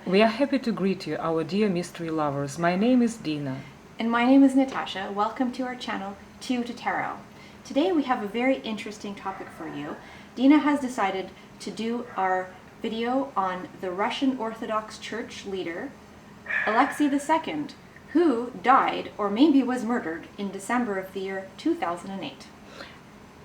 We are happy to greet you, our dear mystery lovers. My name is Dina. And my name is Natasha. Welcome to our channel, Two to Tarot. Today we have a very interesting topic for you. Dina has decided to do our video on the Russian Orthodox Church leader, Alexei the Second, who died or maybe was murdered in December of the year 2008.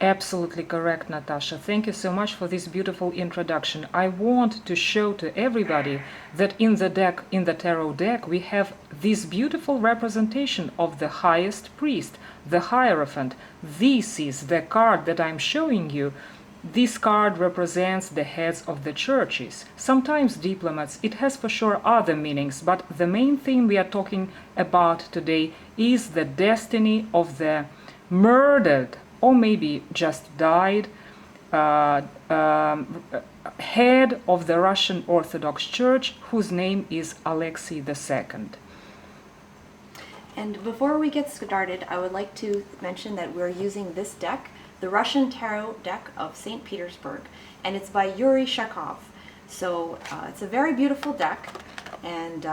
Absolutely correct, Natasha. Thank you so much for this beautiful introduction. I want to show to everybody that in the deck, in the tarot deck, we have this beautiful representation of the highest priest, the Hierophant. This is the card that I'm showing you. This card represents the heads of the churches, sometimes diplomats. It has for sure other meanings, but the main thing we are talking about today is the destiny of the murdered or maybe just died head of the Russian Orthodox Church, whose name is Alexei the Second. And before we get started, I would like to mention that we're using this deck, the Russian Tarot deck of Saint Petersburg, and it's by Yury Shakov. So it's a very beautiful deck and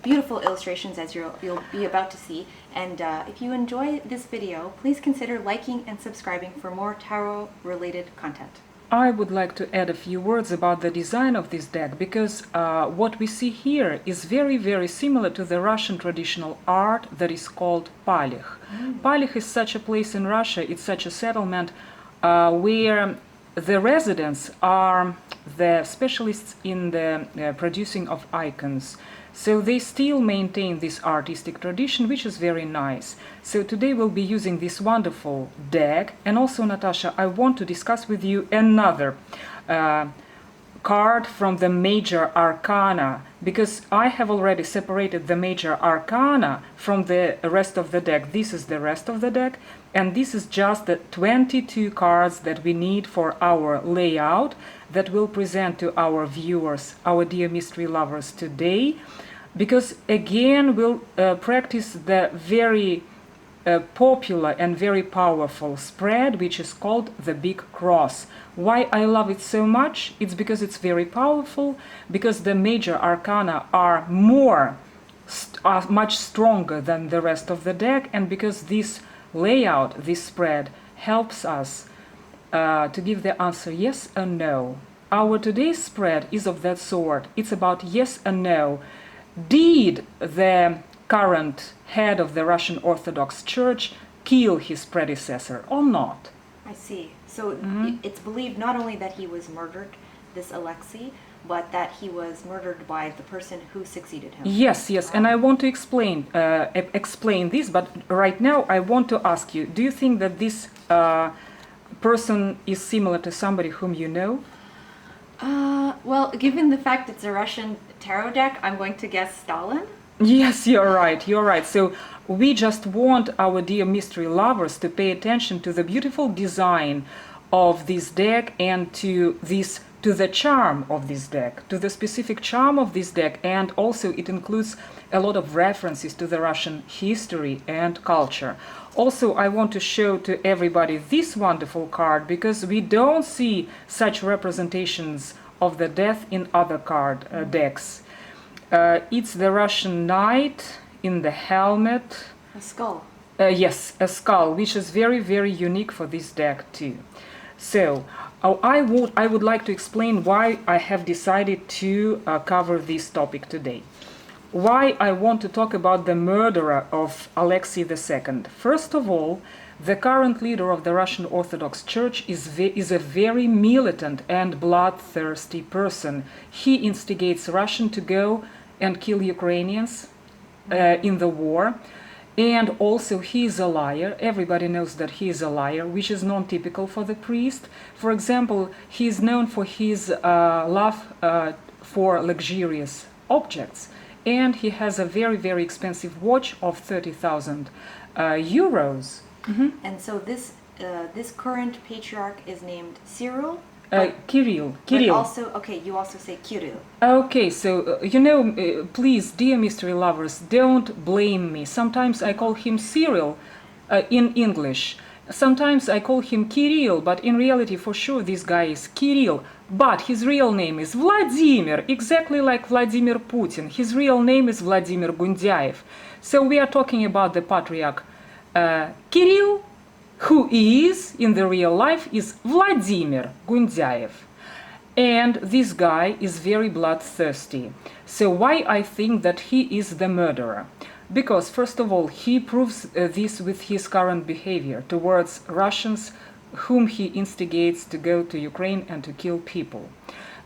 beautiful illustrations, as you'll be about to see. And if you enjoy this video, please consider liking and subscribing for more tarot-related content. I would like to add a few words about the design of this deck, because what we see here is very, very similar to the Russian traditional art that is called Palekh. Palekh is such a place in Russia, it's such a settlement where the residents are the specialists in the producing of icons. So they still maintain this artistic tradition, which is very nice. So today we'll be using this wonderful deck. And also, Natasha, I want to discuss with you another card from the Major Arcana, because I have already separated the Major Arcana from the rest of the deck. This is the rest of the deck, and this is just the 22 cards that we need for our layout that we'll present to our viewers, our dear mystery lovers, today, because again we'll practice the very popular and very powerful spread, which is called the Big Cross. Why I love it so much? It's because it's very powerful, because the Major Arcana are much stronger than the rest of the deck, and because this layout, this spread, helps us to give the answer yes or no. Our today's spread is of that sort. It's about yes and no. Did the current head of the Russian Orthodox Church kill his predecessor or not? I see. So it's believed not only that he was murdered, this Alexei, but that he was murdered by the person who succeeded him. Yes, and I want to explain this, but right now I want to ask you, do you think that this person is similar to somebody whom you know? Well, given the fact it's a Russian tarot deck, I'm going to guess Stalin. Yes, you're right. So we just want our dear mystery lovers to pay attention to the beautiful design of this deck and to the charm of this deck, to the specific charm of this deck, and also it includes a lot of references to the Russian history and culture. Also, I want to show to everybody this wonderful card, because we don't see such representations of the death in other card decks. It's the Russian knight in the helmet. A skull. Yes, a skull, which is very, very unique for this deck too. So I would like to explain why I have decided to cover this topic today. Why I want to talk about the murderer of Alexei the Second. First of all, the current leader of the Russian Orthodox Church is a very militant and bloodthirsty person. He instigates Russians to go and kill Ukrainians in the war. And also he is a liar. Everybody knows that he is a liar, which is non-typical for the priest. For example, he is known for his love for luxurious objects. And he has a very, very expensive watch of 30,000 euros. And so this current patriarch is named Cyril? Kirill. But also, okay, you also say Kirill. Okay, so, please, dear mystery lovers, don't blame me. Sometimes I call him Cyril in English. Sometimes I call him Kirill, but in reality, for sure, this guy is Kirill. but his real name is Vladimir, exactly like Vladimir Putin. His real name is Vladimir Gundyaev. So we are talking about the Patriarch Kirill, who is, in the real life, is Vladimir Gundyaev. And this guy is very bloodthirsty. So why I think that he is the murderer? Because, first of all, he proves this with his current behavior towards Russians whom he instigates to go to Ukraine and to kill people.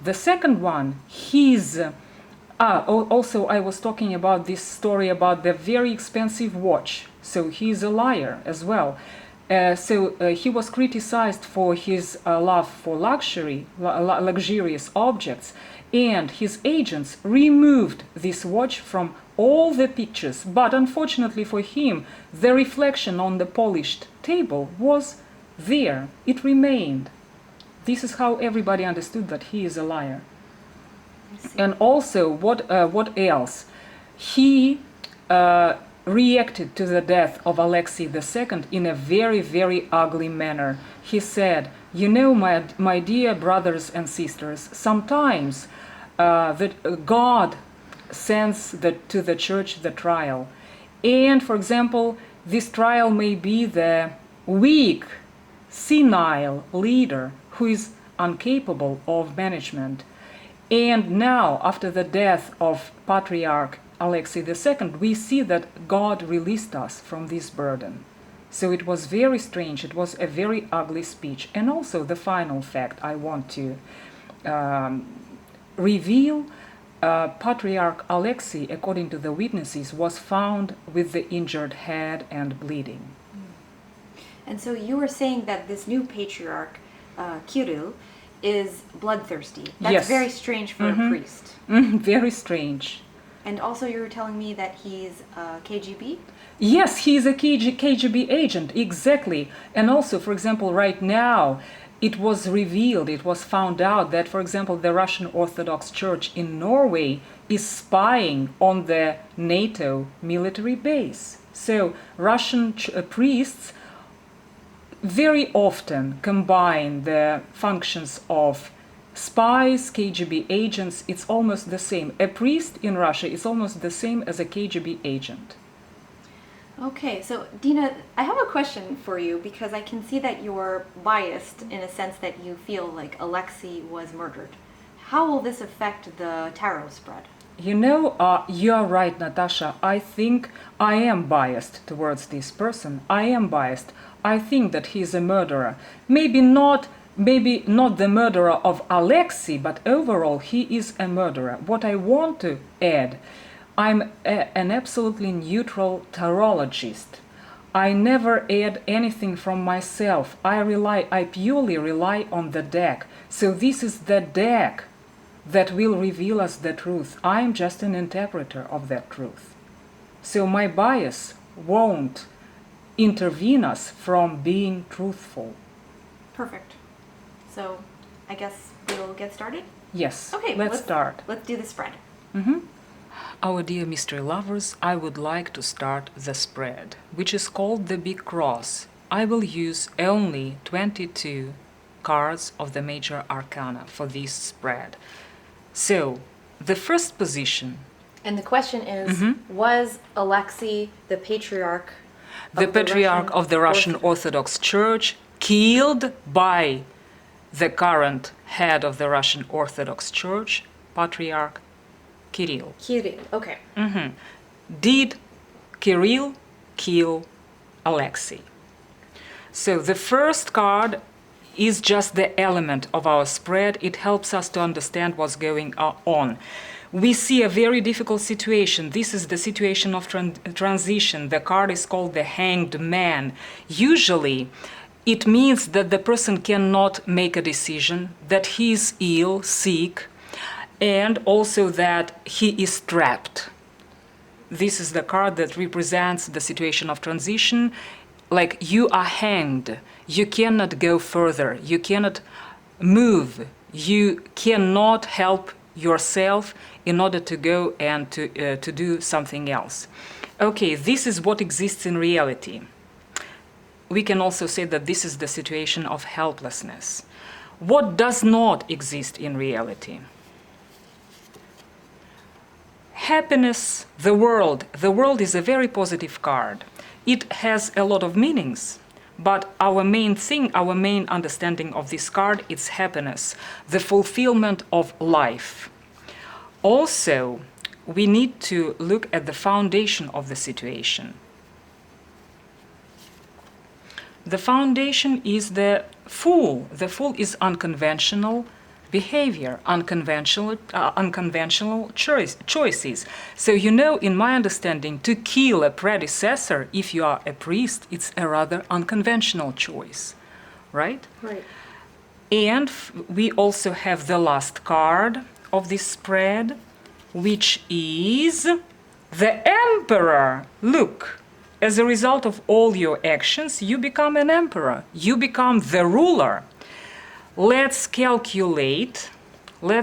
The second one, also I was talking about this story about the very expensive watch. So he is a liar as well. He was criticized for his love for luxurious objects, and his agents removed this watch from all the pictures. But unfortunately for him, the reflection on the polished table was there. It remained. This is how everybody understood that he is a liar. And also, what else? He reacted to the death of Alexei the Second in a very, very ugly manner. He said, you know, my dear brothers and sisters, sometimes that God sends to the church the trial. And, for example, this trial may be the weak, senile leader who is incapable of management. And now, after the death of Patriarch Alexei the Second, we see that God released us from this burden. So it was very strange. It was a very ugly speech. And also the final fact I want to reveal, Patriarch Alexei, according to the witnesses, was found with the injured head and bleeding. And so you were saying that this new patriarch, Kirill, is bloodthirsty. That's Yes. very strange for a priest. Very strange. And also you were telling me that he's KGB? Yes, he is a KGB agent, exactly. And also, for example, right now, it was revealed, it was found out that, for example, the Russian Orthodox Church in Norway is spying on the NATO military base. So Russian priests very often combine the functions of spies, KGB agents. It's almost the same. A priest in Russia is almost the same as a KGB agent. Okay, so Dina, I have a question for you because I can see that you're biased in a sense that you feel like Alexei was murdered. How will this affect the tarot spread? You know, you're right, Natasha. I think I am biased towards this person. I am biased. I think that he is a murderer. Maybe not the murderer of Alexei, but overall he is a murderer. What I want to add, I'm an absolutely neutral tarologist. I never add anything from myself. I purely rely on the deck. So this is the deck that will reveal us the truth. I'm just an interpreter of that truth. So my bias won't intervene us from being truthful. Perfect. So I guess we'll get started? Yes, Okay, let's start. Let's do the spread. Our dear mystery lovers, I would like to start the spread, which is called the Big Cross. I will use only 22 cards of the Major Arcana for this spread. So, the first position. And the question is, was Alexei the patriarch Of the Russian Orthodox Church killed by the current head of the Russian Orthodox Church, Patriarch Kirill. Kirill, okay. Did Kirill kill Alexei? So the first card is just the element of our spread. It helps us to understand what's going on. We see a very difficult situation. This is the situation of transition. The card is called the Hanged Man. Usually, it means that the person cannot make a decision, that he is ill, sick, and also that he is trapped. This is the card that represents the situation of transition. Like you are hanged. You cannot go further. You cannot move. You cannot help yourself in order to go and to do something else. Okay, this is what exists in reality. We can also say that this is the situation of helplessness. What does not exist in reality? Happiness, the world. The world is a very positive card. It has a lot of meanings, but our main thing, our main understanding of this card is happiness, the fulfillment of life. Also, we need to look at the foundation of the situation. The foundation is the Fool. The Fool is unconventional behavior, unconventional choices. So, you know, in my understanding, to kill a predecessor, if you are a priest, it's a rather unconventional choice, right? Right. And we also have the last card of this spread, which is the Emperor. Look, as a result of all your actions, you become an emperor. You become the ruler. Let's calculate the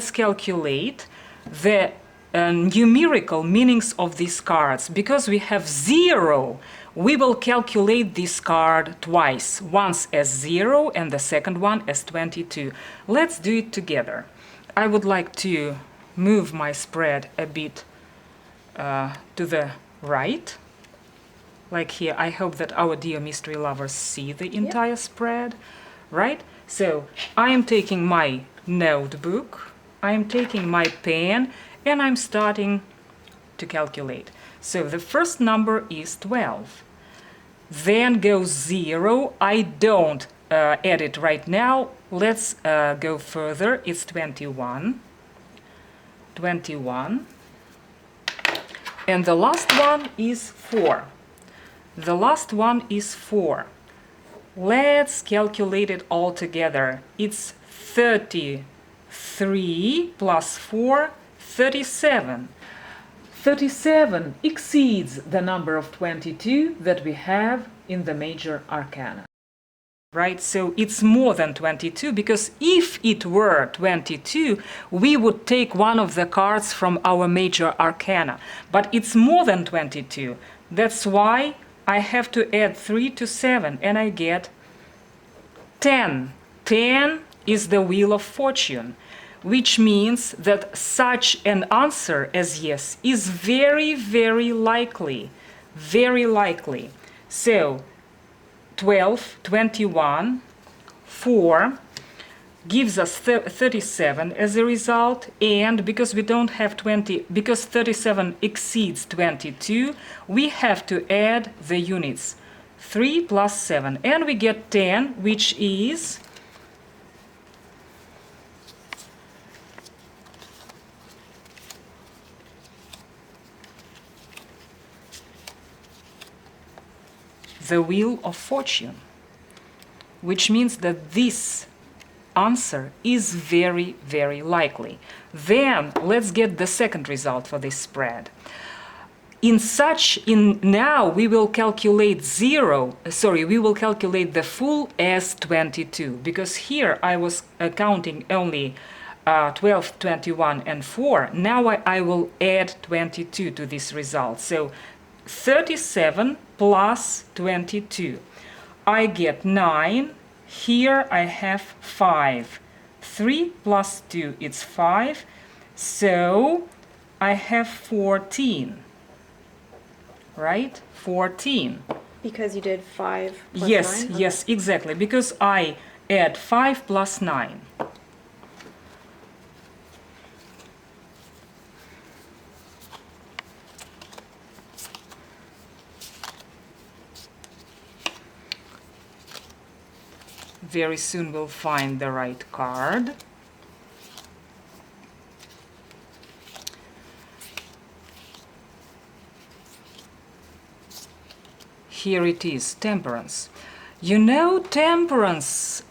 numerical meanings of these cards. Because we have 0, we will calculate this card twice, once as 0 and the second one as 22. Let's do it together. I would like to move my spread a bit to the right, like here. I hope that our dear mystery lovers see the entire spread, right? So I am taking my notebook, I am taking my pen, and I'm starting to calculate. So the first number is 12. Then goes 0. I don't add it right now. Let's go further. It's 21. 21. And the last one is 4. The last one is 4. Let's calculate it all together. It's 33 plus 4, 37. 37 exceeds the number of 22 that we have in the Major Arcana. Right, so it's more than 22, because if it were 22, we would take one of the cards from our Major Arcana. But it's more than 22. That's why I have to add 3 to 7, and I get 10. 10 is the Wheel of Fortune, which means that such an answer as yes is very, very likely. Very likely. So 12, 21, 4 gives us 37 as a result, and because we don't have 20, because 37 exceeds 22, we have to add the units 3 plus 7, and we get 10, which is the Wheel of Fortune, which means that this answer is very, very likely. Then let's get the second result for this spread. Now we will calculate we will calculate the Fool as 22, because here I was counting only 12, 21, and 4. Now I will add 22 to this result. So 37 plus 22. I get 9. Here I have 5. 3 plus 2, it's 5. So I have 14. Right? 14. Because you did 5 plus yes, 9? Yes, exactly. Because I add 5 plus 9. Very soon we'll find the right card. Here it is, Temperance. You know, Temperance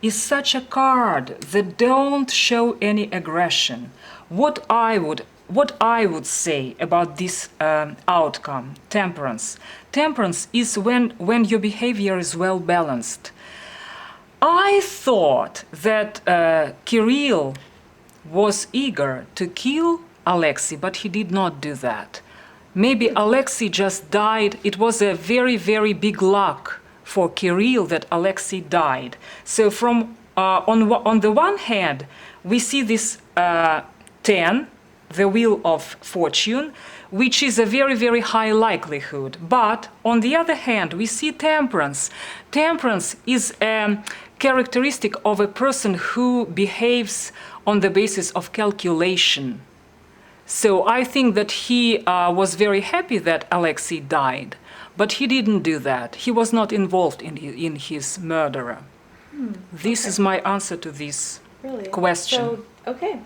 is such a card that don't show any aggression. What I would say about this outcome, Temperance is when your behavior is well balanced. I thought that Kirill was eager to kill Alexei, but he did not do that. Maybe Alexei just died. It was a very, very big luck for Kirill that Alexei died. So from on the one hand, we see this 10, the wheel of fortune, which is a very, very high likelihood. But on the other hand, we see temperance. Temperance is a characteristic of a person who behaves on the basis of calculation. So I think that he was very happy that Alexei died, but he didn't do that. He was not involved in his murder. This is my answer to this question. So, okay,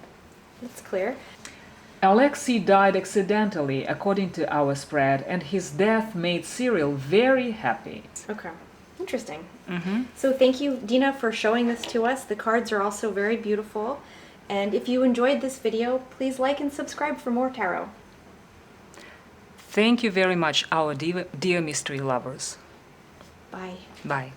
that's clear. Alexei died accidentally, according to our spread, and his death made Kirill very happy. Okay, interesting. So thank you, Dina, for showing this to us. The cards are also very beautiful. And if you enjoyed this video, please like and subscribe for more tarot. Thank you very much, our dear mystery lovers. Bye. Bye.